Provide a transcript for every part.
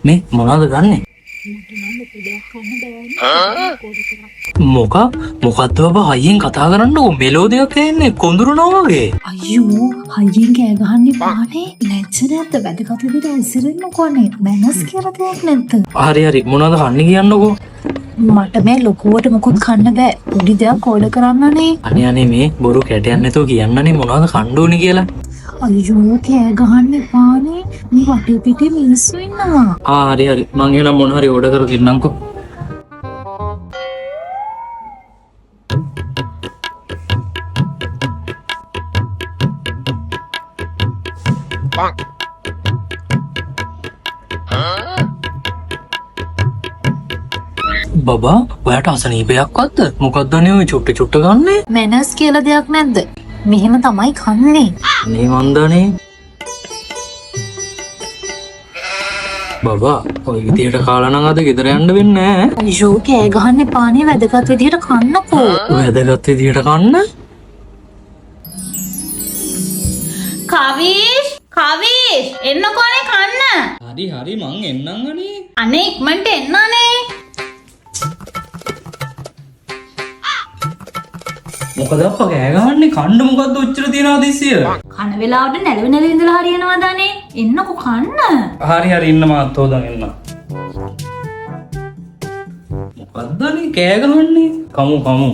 මේ මොනවද ගන්නෙ? මොකක්ද බබා හයියෙන් කතා කරන්නකෝ මෙලෝදියක් එන්නේ කොඳුරනවා වගේ. අයියෝ හයියෙන් කෑ ගහන්න එපානේ. ලැජ්ජ නැද්ද? වැදගත් විදිහට ඇසිරෙන්නකෝනේ. මැනස් කියලා දෙයක් නැද්ද? හරි මොනවද කන්නේ කියන්නකෝ. මට මේ ලොකුවට මොකුත් කන්න බෑ. පොඩි දෙයක් ඕඩර් කරන්නනේ. අනේ මේ බොරු කැටයක් නැතුව කියන්නනේ මොනවද කන්න ඕනේ කියලා. අයියෝ කෑ ගහන්න එපානේ. මේ වටේ පිටේ මිනිස්සු ඉන්නවා. හරි මං එහෙනම් මොන හරි ඕඩර් කරලා දෙන්නම්කෝ. බබා ඔයාට අසනීපයක්වත්ද? මොකක්ද අනේ ඔය චුට්ට ගන්නේ? මැනස් කියලා දෙයක් නැද්ද? මෙහෙම තමයි කන්නේ. මේ මන්දනේ බබා ඔය විදියට කාලා නම් අද ගෙදර යන්න වෙන්නේ නැහැ. අයියෝ කෑ ගහන්න එපානේ. වැදගත් විදිහට කන්නකෝ. වැදගත් විදියට කන්න. කවිෂ් එන්නකෝනේ කන්න. හරි මං එන්නම් අනේ. අනේ ඉක්මනට එන්නනේ. මොකද අප්පා කෑ ගහන්නේ? කන්න මොකද්ද ඔච්චර තියනවාද ඉස්සිය? කන වෙලාවට නැලවෙ ඉඳලා හරියනවද අනේ? එන්නකෝ කන්න. හරි ඉන්න මාත් හොදන් එන්න. මොකද්ද අනේ කෑ ගහන්නේ? කමු.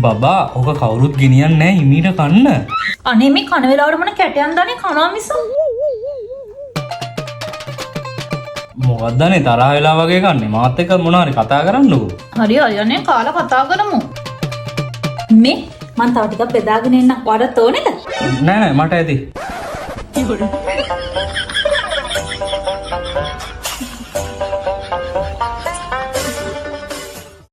බබා ඔක කවුරුත් ගෙනියන්නේ නැහැ හිමීට කන්න. අනේ මේ කන වෙලාවට මොන කැටයක්ද අනේ කනවා මිස. මොකක්ද අනේ තරහ වෙලා වගේ කන්නේ? මාත් එක්ක මොනවා හරි කතා කරන්නකෝ. හරි අනේ කාලා කතා කරමු. මේ මං තව ටිකක් බෙදාගෙන එන්න. වඩත් ඕනේද? නෑ මට ඇති.